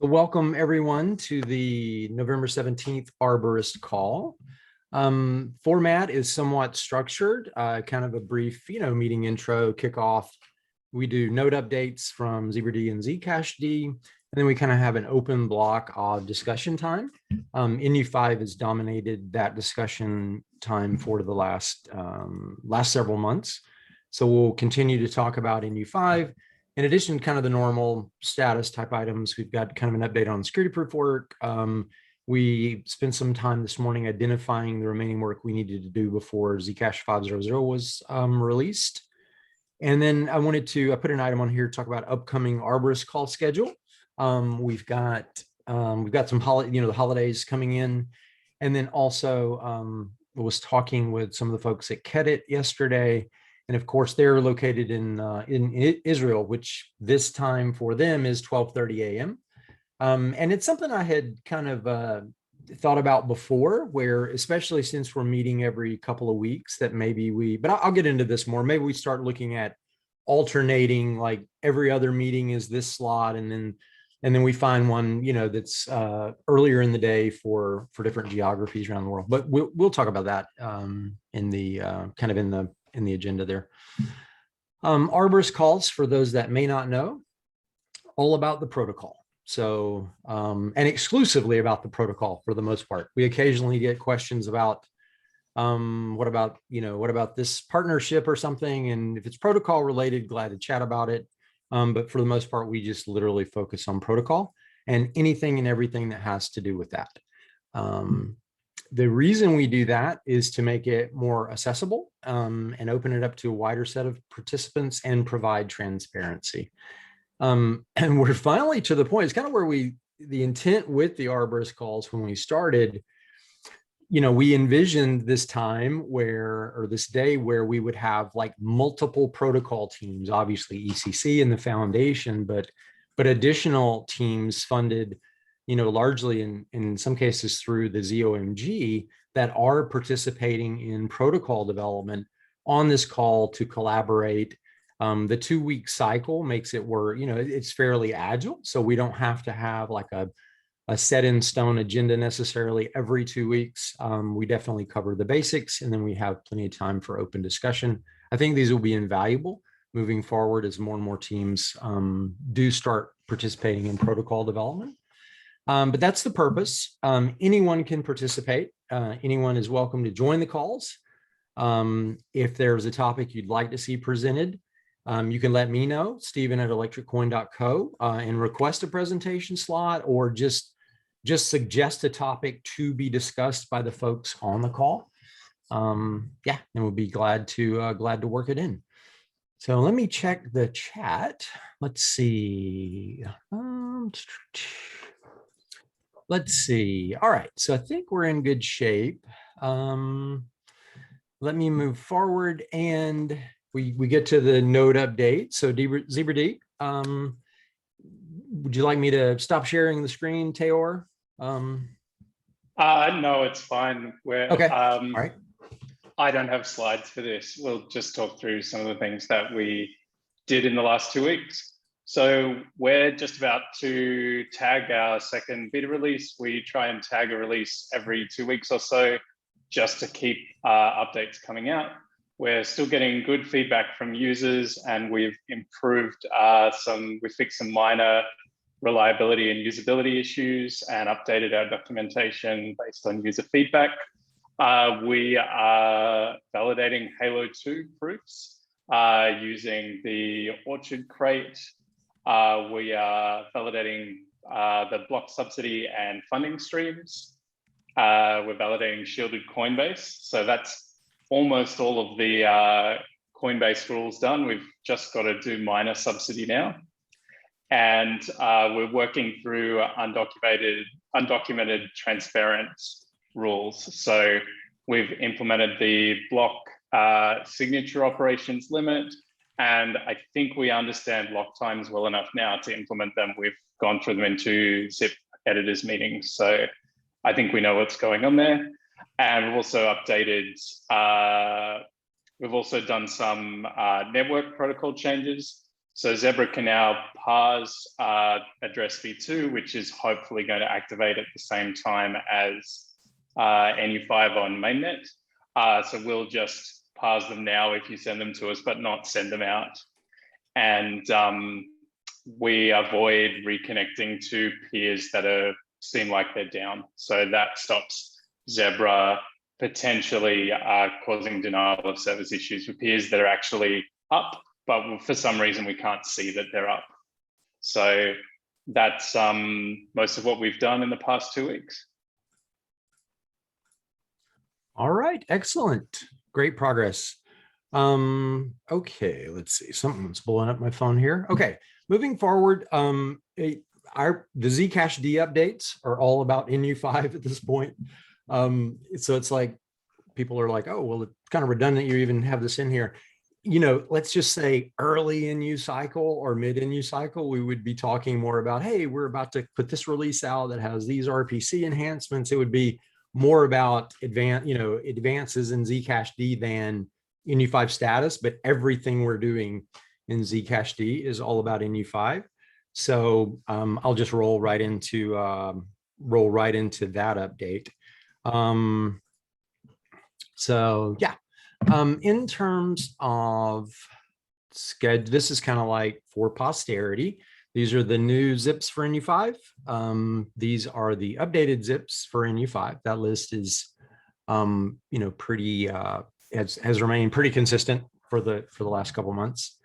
So welcome everyone to the November 17th Arborist call. Format is somewhat structured, kind of a brief, meeting intro, kickoff. We do node updates from Zcashd and Zcashd, and then we kind of have an open block of discussion time. NU5 has dominated that discussion time for the last several months. So we'll continue to talk about NU5. In addition, kind of the normal status type items, we've got kind of an update on security proof work. We spent some time this morning identifying the remaining work we needed to do before Zcash 5.0.0 was released. And then I put an item on here to talk about upcoming Arborist call schedule. We've got some the holidays coming in. And then also was talking with some of the folks at Gadget yesterday. And of course, they're located in Israel, which this time for them is 12:30 a.m. And it's something I had kind of thought about before, where especially since we're meeting every couple of weeks, that maybe but I'll get into this more. Maybe we start looking at alternating, like every other meeting is this slot, and then we find one, that's earlier in the day for different geographies around the world. But we'll talk about that in the kind of in the agenda there. Arborist calls, for those that may not know, all about the protocol. So, and exclusively about the protocol for the most part. We occasionally get questions about, what about this partnership or something? And if it's protocol related, glad to chat about it. But for the most part, we just literally focus on protocol and anything and everything that has to do with that. The reason we do that is to make it more accessible and open it up to a wider set of participants and provide transparency. And we're finally to the point, it's kind of where the intent with the Arborist calls when we started, we envisioned this time this day where we would have like multiple protocol teams, obviously ECC and the foundation, but additional teams funded, largely in some cases through the ZOMG, that are participating in protocol development on this call to collaborate. The 2-week cycle makes it where, it's fairly agile. So we don't have to have like a set in stone agenda necessarily every 2 weeks. We definitely cover the basics, and then we have plenty of time for open discussion. I think these will be invaluable moving forward as more and more teams do start participating in protocol development. But that's the purpose. Anyone can participate. Anyone is welcome to join the calls. If there's a topic you'd like to see presented, you can let me know, Stephen@electriccoin.co, and request a presentation slot, or just suggest a topic to be discussed by the folks on the call. And we'll be glad to work it in. So let me check the chat. Let's see. Let's see. All right. So I think we're in good shape. Let me move forward, and we get to the node update. So Zcashd, would you like me to stop sharing the screen, Teor? No, it's fine. Okay. All right. I don't have slides for this. We'll just talk through some of the things that we did in the last 2 weeks. So we're just about to tag our second beta release. We try and tag a release every 2 weeks or so, just to keep updates coming out. We're still getting good feedback from users, and we've improved we fixed some minor reliability and usability issues and updated our documentation based on user feedback. We are validating Halo 2 proofs using the Orchard crate. We are validating the block subsidy and funding streams. We're validating shielded Coinbase. So that's almost all of the Coinbase rules done. We've just got to do minor subsidy now. And we're working through undocumented transparent rules. So we've implemented the block signature operations limit, and I think we understand block times well enough now to implement them. We've gone through them in 2 zip editors meetings. So I think we know what's going on there. And we've also updated, we've also done some network protocol changes. So Zebra can now parse address v2, which is hopefully going to activate at the same time as NU5 on mainnet. So we'll just parse them now if you send them to us, but not send them out. And we avoid reconnecting to peers that seem like they're down. So that stops Zebra potentially causing denial of service issues with peers that are actually up, but for some reason we can't see that they're up. So that's most of what we've done in the past 2 weeks. All right, excellent. Great progress. Okay, let's see. Something's blowing up my phone here. Okay, moving forward, the Zcashd updates are all about NU5 at this point. So it's like people are like, oh, well, it's kind of redundant you even have this in here. You know, let's just say early NU cycle or mid NU cycle, we would be talking more about, hey, we're about to put this release out that has these RPC enhancements. It would be more about advances in Zcashd than NU5 status, but everything we're doing in Zcashd is all about NU5. So I'll just roll right into that update. So yeah, in terms of schedule, this is kind of like for posterity. These are the new zips for NU5. These are the updated zips for NU5. That list is, pretty has remained pretty consistent for the last couple months.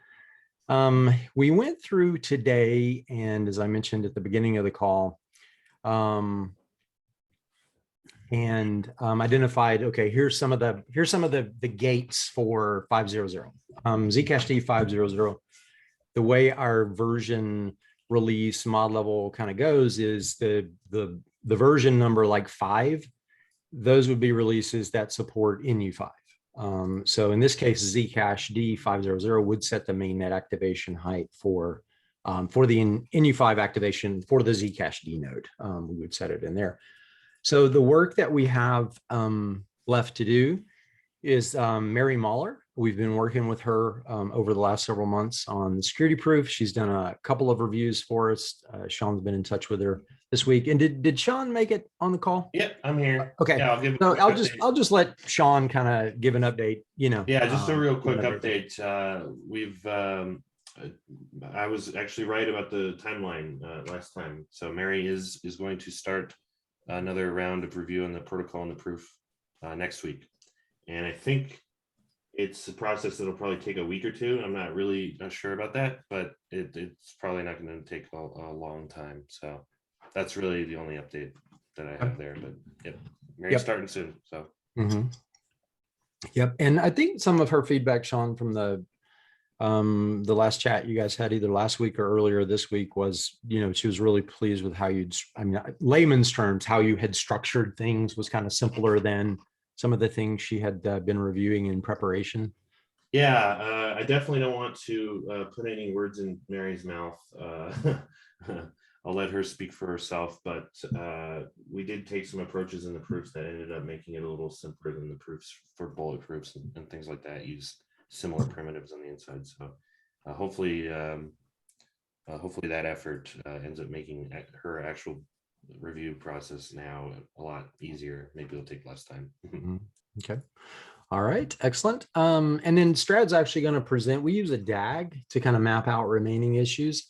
We went through today, and as I mentioned at the beginning of the call, identified, okay, here's some of the gates for 5.0.0. Zcashd 5.0.0. The way our version release mod level kind of goes is the version number like 5. Those would be releases that support NU5. So in this case, Zcashd 5.0.0 would set the mainnet activation height for the NU5 activation for the Zcashd node. We would set it in there. So the work that we have left to do is Mary Mahler. We've been working with her over the last several months on the security proof. She's done a couple of reviews for us. Sean's been in touch with her this week. And did Sean make it on the call? Yep, I'm here. Okay. Yeah, I'll just let Sean kind of give an update. Yeah, just a real quick update. I was actually right about the timeline last time. So Mary is going to start another round of review on the protocol and the proof next week, and I think it's a process that'll probably take a week or two. I'm not sure about that, but it's probably not going to take a long time. So that's really the only update that I have there. But yep, Mary's starting soon. So yep, and I think some of her feedback, Sean, from the last chat you guys had either last week or earlier this week was, she was really pleased with how layman's terms, how you had structured things was kind of simpler than some of the things she had been reviewing in preparation. Yeah, I definitely don't want to put any words in Mary's mouth. I'll let her speak for herself, but we did take some approaches in the proofs that ended up making it a little simpler than the proofs for bullet proofs and things like that. Use similar primitives on the inside. So hopefully that effort ends up making her actual review process now a lot easier. Maybe it'll take less time. Okay. All right. Excellent. And then Strad's actually going to present. We use a DAG to kind of map out remaining issues.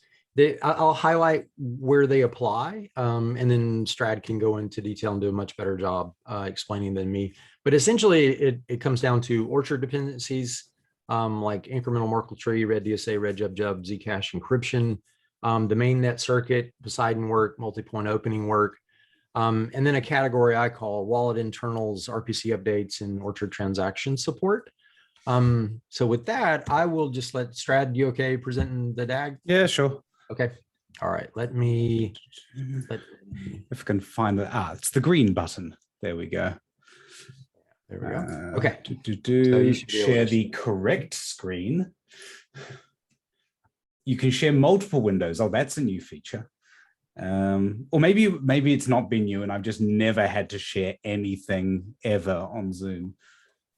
I'll highlight where they apply, and then Strad can go into detail and do a much better job explaining than me. But essentially, it comes down to orchard dependencies, like incremental Merkle tree, red DSA, red jub, Zcash encryption, the mainnet circuit, Poseidon work, multi-point opening work, and then a category I call wallet internals, RPC updates, and orchard transaction support. So with that, I will just let Strad, you okay presenting the DAG? Yeah, sure. Okay. All right. Let me if I can find it. It's the green button. There we go. There we go. Okay. So you should share the correct screen. You can share multiple windows. Oh, that's a new feature. Or maybe it's not been new and I've just never had to share anything ever on Zoom.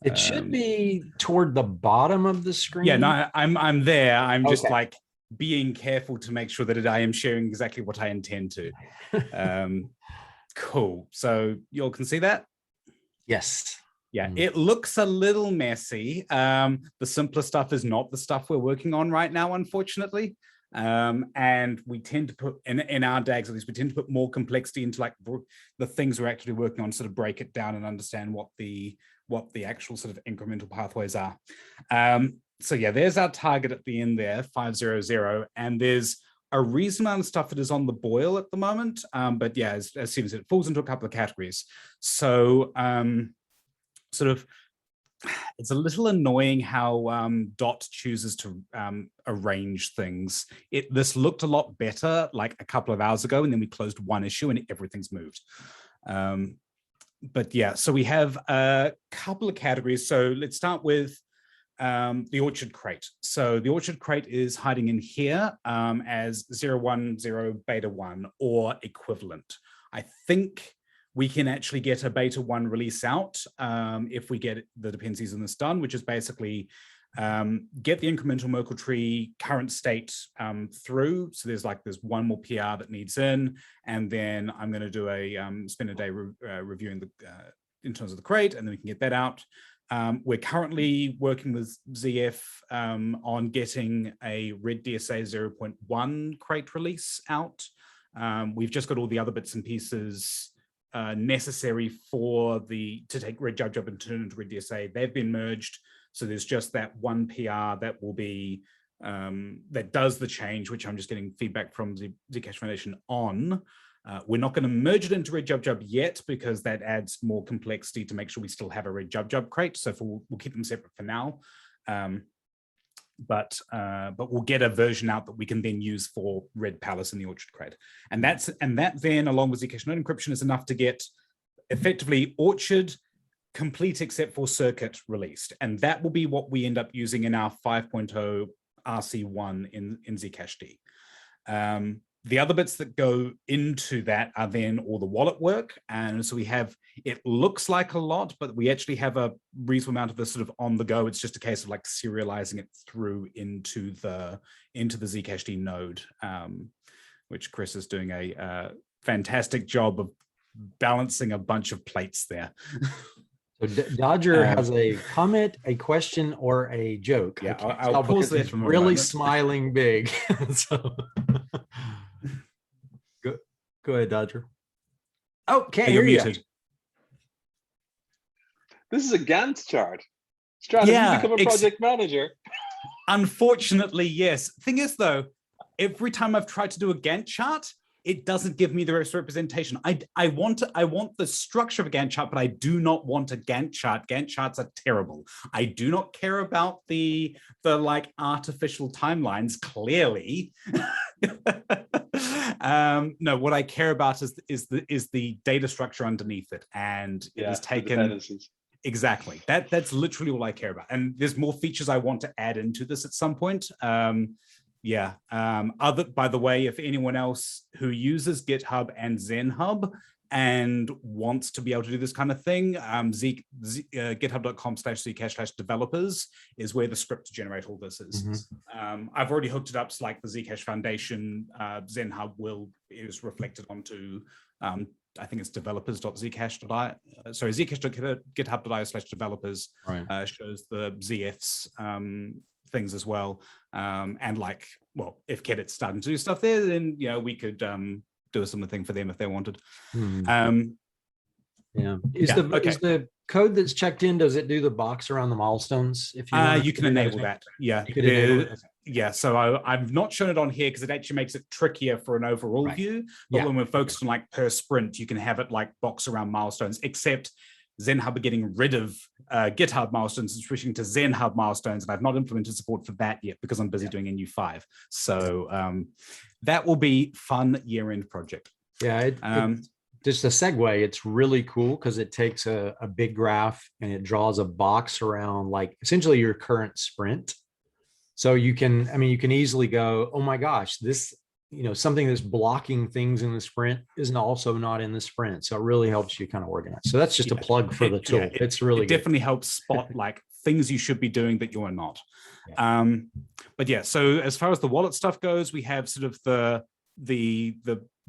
It should be toward the bottom of the screen. Yeah, no, I'm there. I'm just like being careful to make sure that I am sharing exactly what I intend to. Cool. So you all can see that? Yes. Yeah, it looks a little messy. The simpler stuff is not the stuff we're working on right now, unfortunately. And we tend to put, in our DAGs at least, we tend to put more complexity into like the things we're actually working on, sort of break it down and understand what the actual sort of incremental pathways are. So yeah, there's our target at the end there, 500, and there's a reasonable amount of stuff that is on the boil at the moment. But yeah, as Stephen said, it falls into a couple of categories. So sort of, it's a little annoying how Dot chooses to arrange things. This looked a lot better like a couple of hours ago, and then we closed one issue and everything's moved. But yeah, so we have a couple of categories. So let's start with the Orchard crate. So the Orchard crate is hiding in here as 010 beta 1 or equivalent. I think we can actually get a beta 1 release out if we get the dependencies in this done, which is basically get the incremental Merkle tree current state through. So there's one more PR that needs in, and then I'm going to do a spend a day reviewing the in terms of the crate, and then we can get that out. We're currently working with ZF on getting a Red DSA 0.1 crate release out. We've just got all the other bits and pieces necessary to take Red Jub and turn into Red DSA. They've been merged, so there's just that one PR that will be that does the change, which I'm just getting feedback from the Zcash Foundation on. We're not going to merge it into Red Jub yet because that adds more complexity to make sure we still have a Red Jub crate. So we'll keep them separate for now. But we'll get a version out that we can then use for Red Palace in the Orchard crate. And that then, along with Zcash node encryption, is enough to get effectively Orchard complete except for circuit released. And that will be what we end up using in our 5.0 RC1 in Zcashd. The other bits that go into that are then all the wallet work. And so we have, it looks like a lot, but we actually have a reasonable amount of this sort of on the go. It's just a case of like serializing it through into the Zcashd node, which Chris is doing a fantastic job of balancing a bunch of plates there. So Dodger has a comment, a question, or a joke. Yeah, I'll pause there for a really moment. smiling big. So go ahead, Dodger. Oh, can't hear you. Muted. This is a Gantt chart. Strad, have you become a project manager? Unfortunately, yes. Thing is, though, every time I've tried to do a Gantt chart, it doesn't give me the rest representation. I want the structure of a Gantt chart, but I do not want a Gantt chart. Gantt charts are terrible. I do not care about the like artificial timelines, clearly. No, what I care about is the data structure underneath it, and it is taken. Exactly. That's literally all I care about. And there's more features I want to add into this at some point. Yeah. By the way, if anyone else who uses GitHub and ZenHub and wants to be able to do this kind of thing, github.com/Zcash/developers is where the script to generate all this is. Mm-hmm. I've already hooked it up so like the Zcash Foundation, ZenHub is reflected onto, I think it's developers.zcash.io. Sorry, zcash.github.io/developers shows the ZF's things as well. And like, well, if Gadget's starting to do stuff there, then we could do a similar thing for them if they wanted. Yeah. Is the code that's checked in, does it do the box around the milestones? If you can enable that. Yeah. You could enable it. Yeah, so I've not shown it on here because it actually makes it trickier for an overall view. But when we're focused on like per sprint, you can have it like box around milestones, except ZenHub are getting rid of GitHub milestones and switching to ZenHub milestones. And I've not implemented support for that yet because I'm busy doing NU5. So that will be fun year-end project. Yeah, just a segue, it's really cool because it takes a big graph and it draws a box around like essentially your current sprint. So you can easily go, oh my gosh, this, something that's blocking things in the sprint isn't also not in the sprint. So it really helps you kind of organize. So that's just a plug for the tool. It's really definitely helps spot like things you should be doing that you're not. But yeah, so as far as the wallet stuff goes, we have sort of the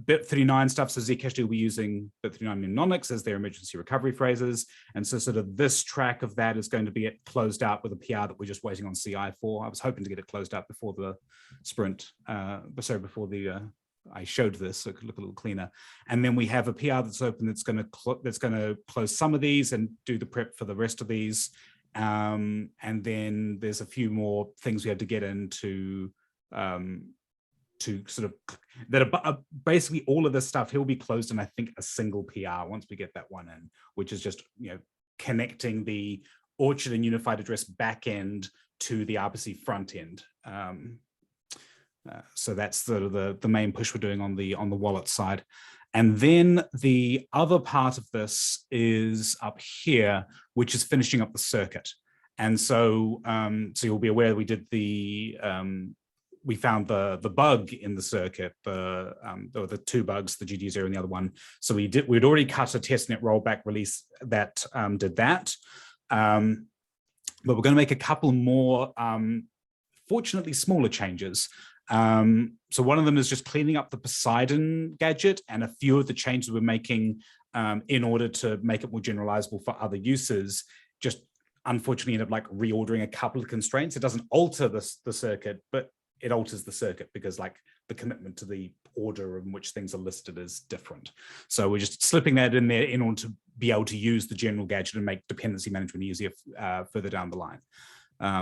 BIP39 stuff. So Zcashd will be using BIP39 mnemonics as their emergency recovery phrases. And so sort of this track of that is going to be closed out with a PR that we're just waiting on CI for. I was hoping to get it closed out before the sprint, before the I showed this, so it could look a little cleaner. And then we have a PR that's open that's going to close some of these and do the prep for the rest of these. And then there's a few more things we have to get into to sort of that are basically all of this stuff. He'll be closed in, I think, a single PR once we get that one in, which is just connecting the Orchard and Unified Address backend to the RPC front end. So that's sort of the main push we're doing on the wallet side. And then the other part of this is up here, which is finishing up the circuit. And so so you'll be aware we did we found the bug in the circuit, the two bugs, the GD0 and the other one. So we'd already cut a testnet rollback release that did that. But we're going to make a couple more, fortunately smaller changes. So one of them is just cleaning up the Poseidon gadget, and a few of the changes we're making in order to make it more generalizable for other uses, just unfortunately end up like reordering a couple of constraints. It doesn't alter the circuit, but it alters the circuit because like the commitment to the order in which things are listed is different. So we're just slipping that in there in order to be able to use the general gadget and make dependency management easier further down the line.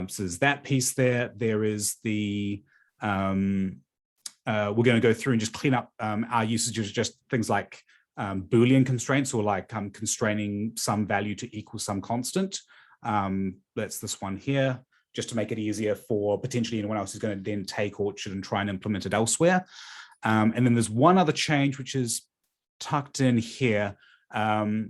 So there's that piece there. There is the we're going to go through and just clean up our usage of just things like Boolean constraints, or like constraining some value to equal some constant. That's this one here, just to make it easier for potentially anyone else who's going to then take Orchard and try and implement it elsewhere. And then there's one other change, which is tucked in here,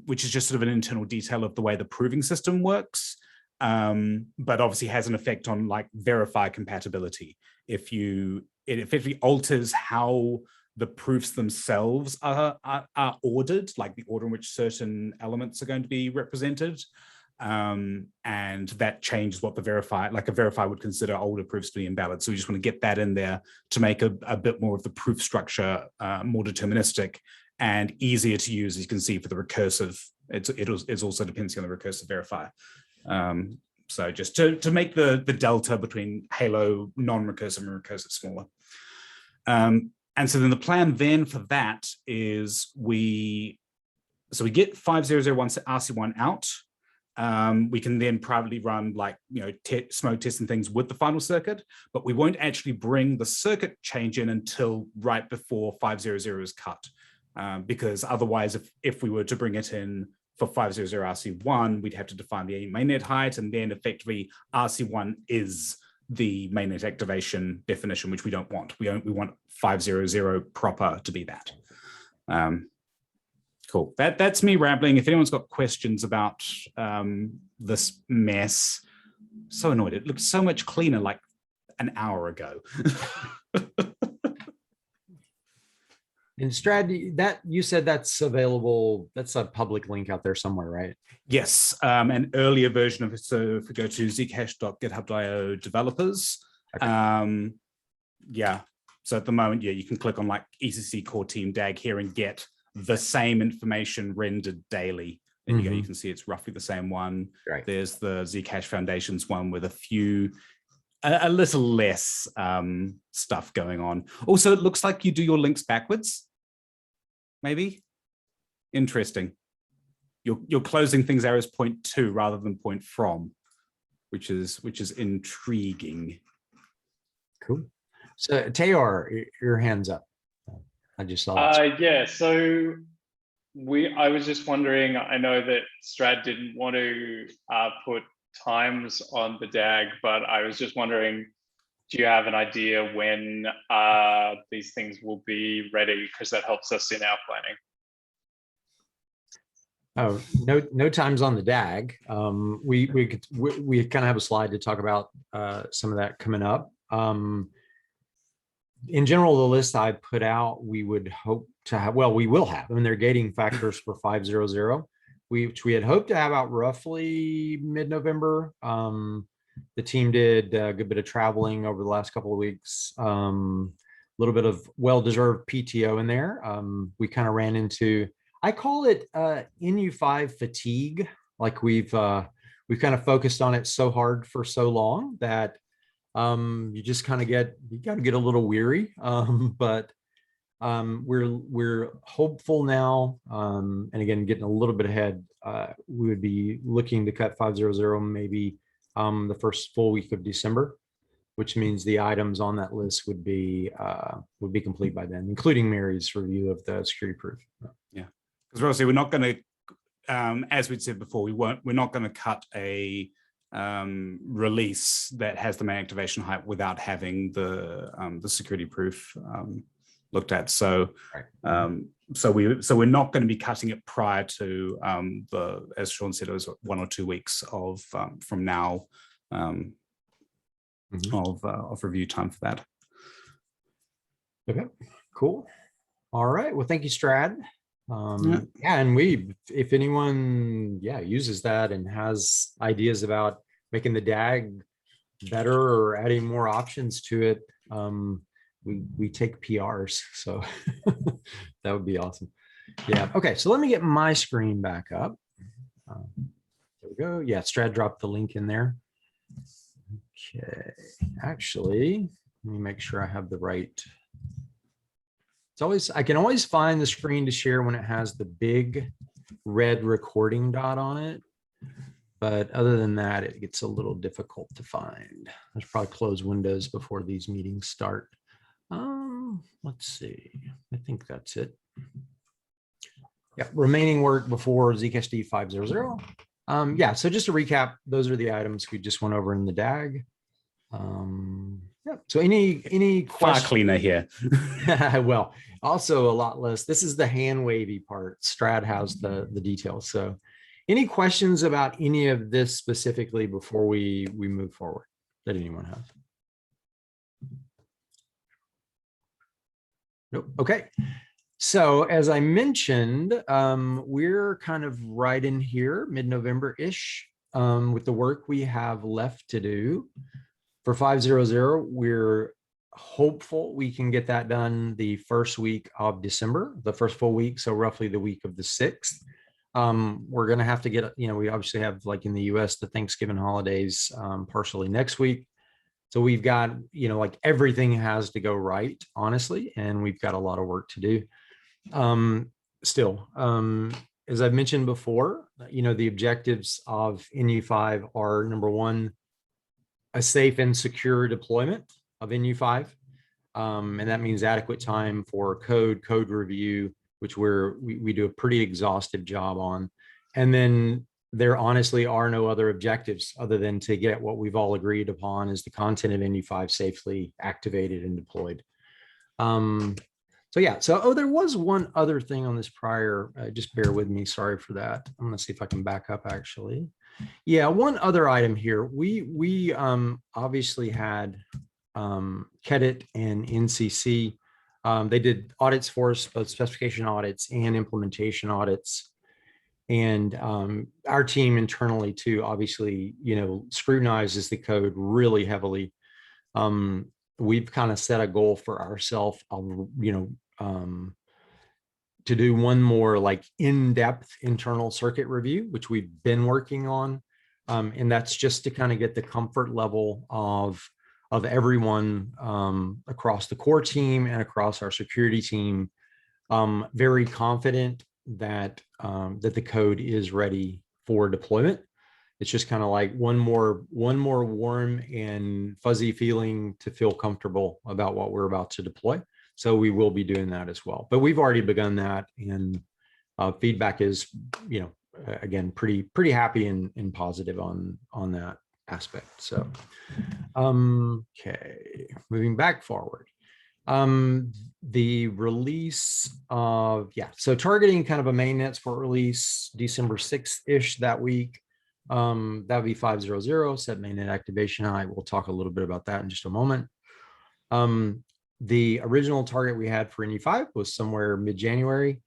which is just sort of an internal detail of the way the proving system works. But obviously has an effect on like verify compatibility. It effectively alters how the proofs themselves are ordered, like the order in which certain elements are going to be represented. And that changes what the verify, like a verify would consider older proofs to be invalid. So we just want to get that in there to make a bit more of the proof structure more deterministic and easier to use, as you can see, for the recursive. It's also dependency on the recursive verify. So just to make the delta between Halo non-recursive and recursive smaller. And so then the plan then for that is we get 5001 RC1 out. We can then privately run like, smoke tests and things with the final circuit, but we won't actually bring the circuit change in until right before 500 is cut. Because otherwise, if we were to bring it in for 500 RC1, we'd have to define the mainnet height, and then effectively RC1 is the mainnet activation definition, which we don't want. We want 500 proper to be that. Cool. That's me rambling. If anyone's got questions about this mess, so annoyed. It looked so much cleaner like an hour ago. And Strad, that you said that's available, that's a public link out there somewhere, right? Yes, an earlier version of it. So if we go to zcash.github.io developers, okay. Yeah. So at the moment, yeah, you can click on like ECC core team DAG here and get the same information rendered daily. And you can see it's roughly the same one. Right. There's the Zcash Foundations one with a little less stuff going on. Also, it looks like you do your links backwards. Maybe. Interesting. You're closing things arrows point to rather than point from, which is intriguing. Cool. So Tayor, your hand's up. I just saw that. Yeah, so I was just wondering, I know that Strad didn't want to put times on the DAG, but I was just wondering, do you have an idea when these things will be ready? Because that helps us in our planning. Oh, no times on the DAG. We kind of have a slide to talk about some of that coming up. In general, the list I put out, we would hope to have, well, we will have, and they're gating factors for 500, which we had hoped to have out roughly mid-November. The team did a good bit of traveling over the last couple of weeks. A little bit of well-deserved PTO in there. We kind of ran into, I call it NU5 fatigue. Like we've kind of focused on it so hard for so long that you just kind of you got to get a little weary. But we're hopeful now. And again, getting a little bit ahead, we would be looking to cut 500 maybe the first full week of December, which means the items on that list would be complete by then, including Mary's review of the security proof. Yeah, because obviously we're not going to, as we said before, we're not going to cut a release that has the main activation height without having the security proof looked at. So, so we're not going to be cutting it prior to as Sean said, it was 1 or 2 weeks of from now. Of review time for that. Okay, cool. All right. Well, thank you, Strad. Yeah, and if anyone, uses that and has ideas about making the DAG better or adding more options to it, we take PRs, so that would be awesome. Yeah. Okay. So let me get my screen back up. There we go. Yeah, Strad dropped the link in there. Okay, actually, let me make sure I have the right. I can always find the screen to share when it has the big red recording dot on it. But other than that, it gets a little difficult to find. I should probably close Windows before these meetings start. Let's see. I think that's it. Yeah, remaining work before Zcashd 500. Yeah, so just to recap, those are the items we just went over in the DAG. Yeah. So any far questions? Cleaner here. Well, also a lot less. This is the hand wavy part. Strad has the details. So any questions about any of this specifically before we move forward that anyone has? Nope. Okay. So as I mentioned, we're kind of right in here, mid-November-ish, with the work we have left to do. For 500, we're hopeful we can get that done the first week of December, the first full week, so roughly the week of the 6th. We're going to have to get, we obviously have, like in the US, the Thanksgiving holidays partially next week. So we've got, like everything has to go right, honestly, and we've got a lot of work to do. Still, as I've mentioned before, the objectives of NU5 are, number one, a safe and secure deployment of NU5. And that means adequate time for code review, which we do a pretty exhaustive job on. And then there honestly are no other objectives other than to get what we've all agreed upon is the content of NU5 safely activated and deployed. So yeah, there was one other thing on this prior, just bear with me, sorry for that. I'm gonna see if I can back up actually. Yeah, one other item here. We obviously had Gadget and NCC. They did audits for us, both specification audits and implementation audits. And our team internally too, obviously, scrutinizes the code really heavily. We've kind of set a goal for ourselves of, to do one more like in-depth internal circuit review, which we've been working on. And that's just to kind of get the comfort level of everyone across the core team and across our security team, very confident that the code is ready for deployment. It's just kind of like one more warm and fuzzy feeling to feel comfortable about what we're about to deploy. So we will be doing that as well. But we've already begun that, and feedback is, again, pretty happy and positive on that aspect. So, okay, moving back forward. The release of, so targeting kind of a mainnet for release December 6th-ish that week. That would be 500, set mainnet activation height. We'll talk a little bit about that in just a moment. The original target we had for NU5 was somewhere mid-January.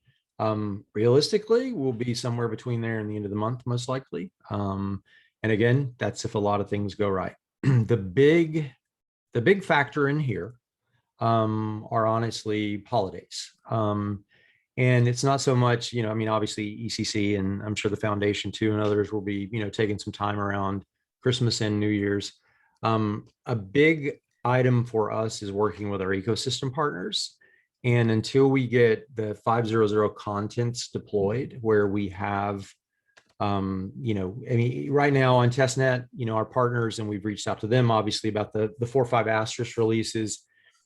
Realistically, we'll be somewhere between there and the end of the month, most likely. And again, that's if a lot of things go right. the big factor in here are honestly holidays. And it's not so much, you know, I mean, obviously ECC and I'm sure the foundation too, and others will be, you know, taking some time around Christmas and New Year's. A big item for us is working with our ecosystem partners. And until we get the 500 contents deployed, where we have, you know, I mean, right now on testnet, you know, our partners, and we've reached out to them obviously about the 4.5 asterisk releases.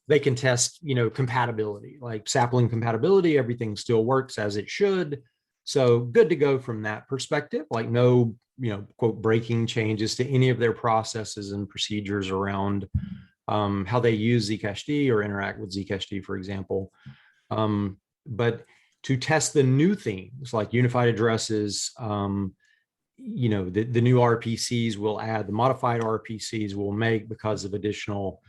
They can test, you know, compatibility, like sapling compatibility, everything still works as it should. So good to go from that perspective, like no, you know, quote, breaking changes to any of their processes and procedures around how they use Zcashd or interact with Zcashd, for example. But to test the new things like unified addresses, you know, the new RPCs will add, the modified RPCs will make because of additional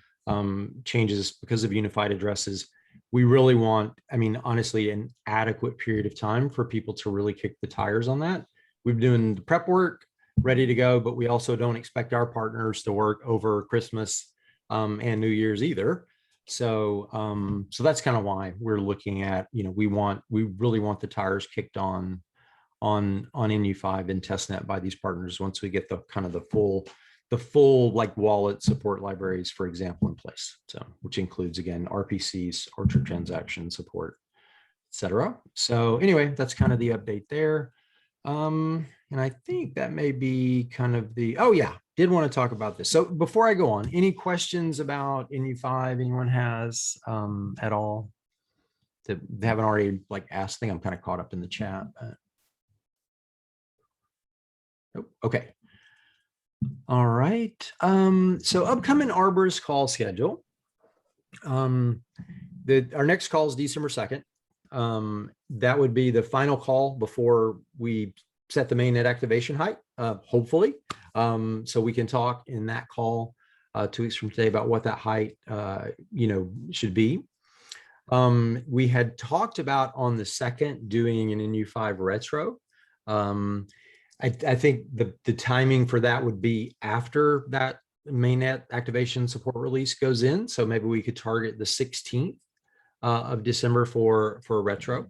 changes because of unified addresses. We really want, I mean, honestly, an adequate period of time for people to really kick the tires on that. We've been doing the prep work, ready to go, but we also don't expect our partners to work over Christmas and New Year's either. So, so that's kind of why we're looking at, you know, we really want the tires kicked on NU5 and testnet by these partners once we get the kind of the full like wallet support libraries, for example, in place. So, which includes again RPCs, Orchard transaction support, etc. So anyway, that's kind of the update there. And I think that may be kind of the, oh yeah, did want to talk about this. So before I go on, any questions about NU5 anyone has at all that they haven't already like asked? I think I'm kind of caught up in the chat. But... oh, okay. All right. So upcoming Arborist call schedule. Our next call is December 2nd. That would be the final call before we set the mainnet activation height, hopefully. So we can talk in that call 2 weeks from today about what that height, you know, should be. We had talked about on the 2nd doing an NU5 retro. I think the timing for that would be after that mainnet activation support release goes in. So maybe we could target the 16th of December for a retro.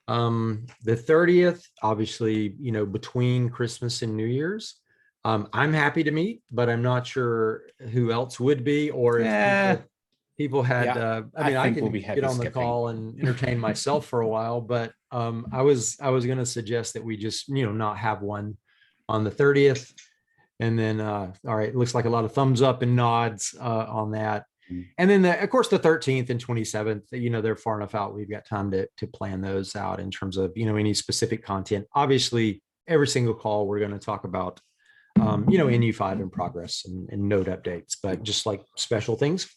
The 30th, obviously, you know, between Christmas and New Year's. I'm happy to meet, but I'm not sure who else would be, or if people had, Yeah, I mean, I can we'll be get on the skipping. call and entertain myself for a while, but I was going to suggest that we just, you know, not have one on the 30th. And then, all right, it looks like a lot of thumbs up and nods on that. And then, of course, the 13th and 27th, you know, they're far enough out. We've got time to plan those out in terms of, you know, any specific content. Obviously, every single call, we're going to talk about, you know, NU5 in progress and node updates, but just like special things.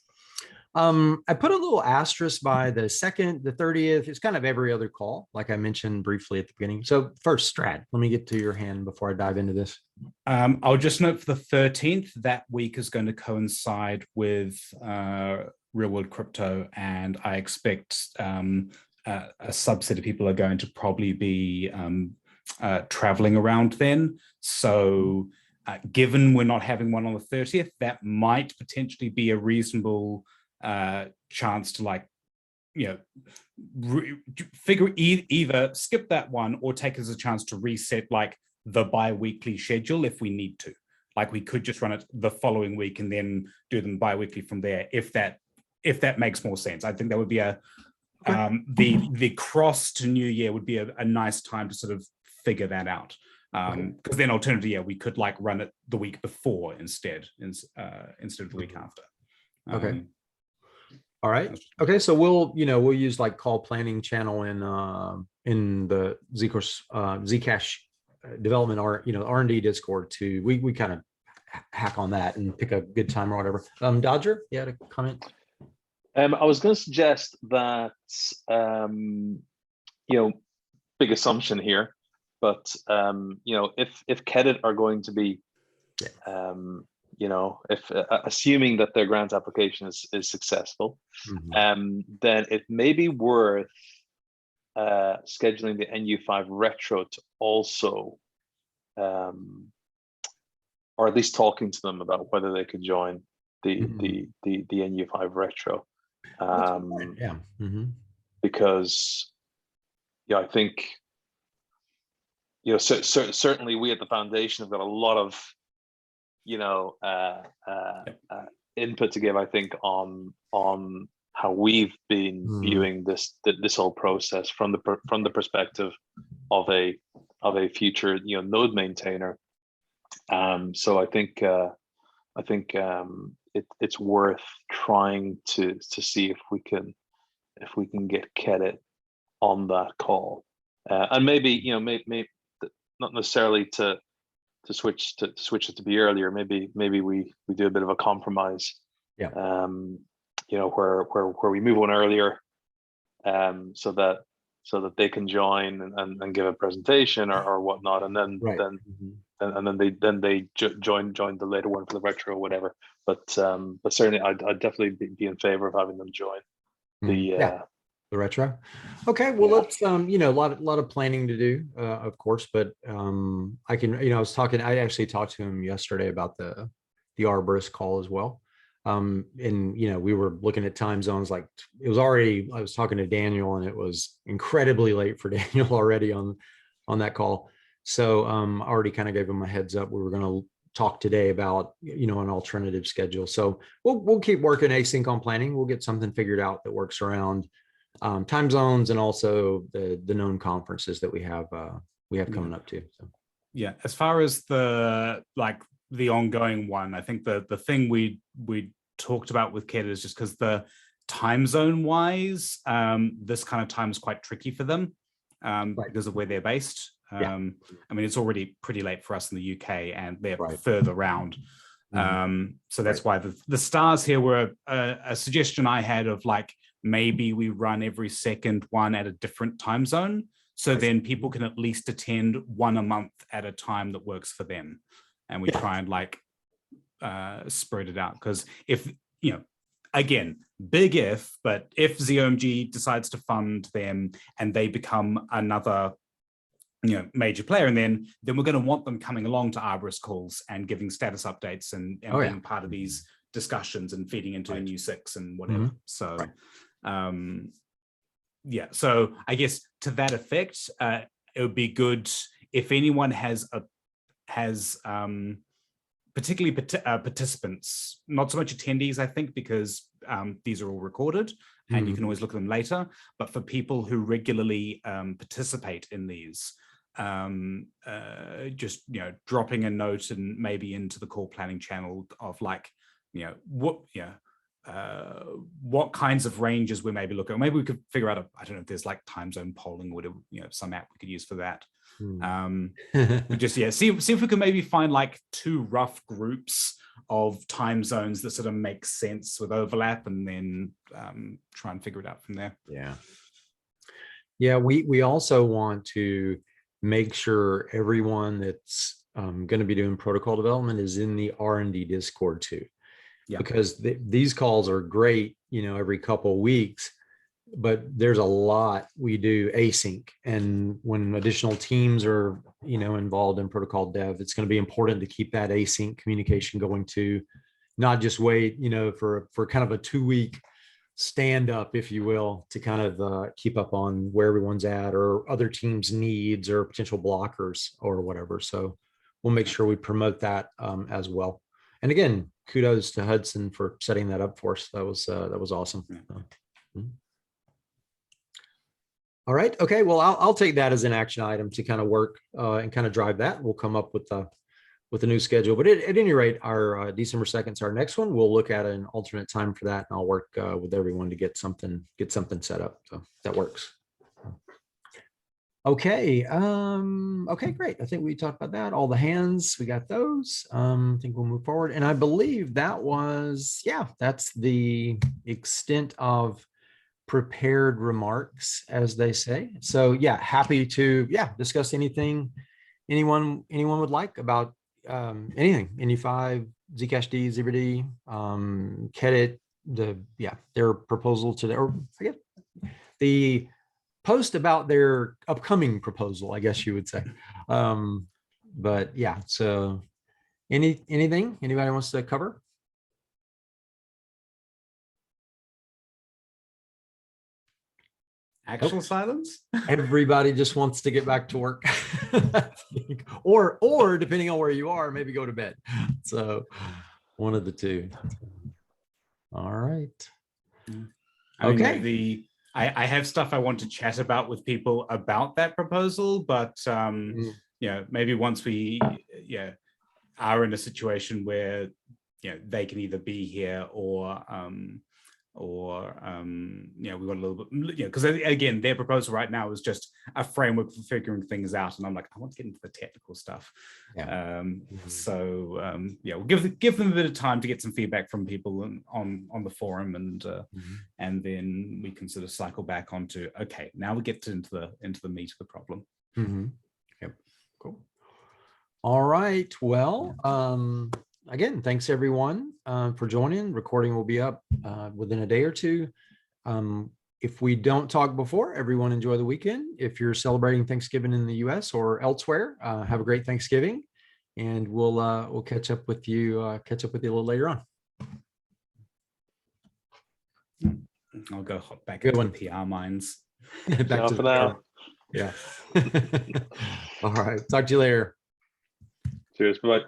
I put a little asterisk by the 2nd, the 30th. It's kind of every other call, like I mentioned briefly at the beginning. So first, Strad, let me get to your hand before I dive into this. I'll just note for the 13th, that week is going to coincide with real world crypto. And I expect a subset of people are going to probably be traveling around then. So given we're not having one on the 30th, that might potentially be a reasonable chance to, like, you know, figure either skip that one or take as a chance to reset like the bi-weekly schedule if we need to. Like we could just run it the following week and then do them bi-weekly from there if that makes more sense. I think that would be a the cross to New Year would be a nice time to sort of figure that out. Because then alternatively, yeah, we could like run it the week before instead of the week after. Okay. All right. Okay. So we'll use like call planning channel in the Zcash development R&D Discord to we kind of hack on that and pick a good time or whatever. Dodger, you had a comment? I was going to suggest that big assumption here, but if Gadget are going to be if assuming that their grant application is successful, then it may be worth scheduling the NU5 retro to also or at least talking to them about whether they could join the Mhm. the NU5 retro. That's a good point. Yeah. Because I think certainly we at the foundation have got a lot of input to give, I think, on how we've been viewing this whole process from the perspective of a future node maintainer. So I think it's worth trying to see if we can get Gadget on that call, and maybe maybe not necessarily to switch it to be earlier. Maybe we do a bit of a compromise. Yeah. Where we move on earlier, so that they can join and give a presentation or whatnot, and then Right. then they join the later one for the retro or whatever. But certainly I'd definitely be in favor of having them join the retro. Okay, well, let's a lot of planning to do, of course, but I can, I actually talked to him yesterday about the Arborist call as well. And we were looking at time zones, like it was already, I was talking to Daniel and it was incredibly late for Daniel already on that call. So I already kind of gave him a heads up. We were going to talk today about an alternative schedule. So we'll keep working async on planning. We'll get something figured out that works around time zones and also the known conferences that we have coming up too. So. Yeah, as far as the ongoing one, I think the thing we talked about with Gadget is just because the time zone wise, this kind of time is quite tricky for them because of where they're based. I mean, it's already pretty late for us in the UK, and they're further around. So that's why the stars here were a suggestion I had of maybe we run every second one at a different time zone, so then people can at least attend one a month at a time that works for them, and we try and spread it out. Because if again, big if, but if ZOMG decides to fund them and they become another major player, and then we're going to want them coming along to Arborist calls and giving status updates and being part of these discussions and feeding into a new 6 and whatever. So so I guess to that effect, it would be good if anyone has particularly participants, not so much attendees, I think, because these are all recorded and you can always look at them later, but for people who regularly participate in these, just dropping a note and maybe into the call planning channel of what kinds of ranges we maybe look at. Maybe we could figure out I don't know if there's time zone polling or whatever, some app we could use for that. Just see if we can maybe find 2 rough groups of time zones that sort of make sense with overlap, and then try and figure it out from there. We also want to make sure everyone that's going to be doing protocol development is in the R&D Discord too. Because these calls are great, every couple of weeks, but there's a lot we do async, and when additional teams are involved in protocol dev, it's going to be important to keep that async communication going too, not just wait for kind of a 2-week stand up, if you will, to kind of keep up on where everyone's at or other teams' needs or potential blockers or whatever. So we'll make sure we promote that as well. And again, kudos to Hudson for setting that up for us. That was awesome. All right. Okay. Well, I'll take that as an action item to kind of work and kind of drive that. We'll come up with a new schedule. But at any rate, our December 2nd is our next one. We'll look at an alternate time for that, and I'll work with everyone to get something set up. So that works. Okay. Okay, great. I think we talked about that. All the hands, we got those. I think we'll move forward. And I believe that was, that's the extent of prepared remarks, as they say. So happy to discuss anything anyone would like about anything, NU5, Zcashd, ZBD, Gadget, their proposal to the post about their upcoming proposal, I guess you would say. But so Anything anybody wants to cover? Actual silence? Everybody just wants to get back to work. I think. Or depending on where you are, maybe go to bed. So one of the two. All right. I mean, Okay. I have stuff I want to chat about with people about that proposal, but maybe once we are in a situation where they can either be here or we've got a little bit, because again, their proposal right now is just a framework for figuring things out, and I'm like, I want to get into the technical stuff. We'll give them a bit of time to get some feedback from people on the forum, and then we can sort of cycle back onto, okay, now we get into the meat of the problem. Yep. Cool. All right. Well, again, thanks everyone for joining. Recording will be up within a day or two. If we don't talk before, everyone enjoy the weekend. If you're celebrating Thanksgiving in the US or elsewhere, have a great Thanksgiving, and we'll catch up with you a little later on. I'll go hop back Good into one. the PR mines. Back Ciao to for the now. yeah. All right. Talk to you later. Cheers. Bye.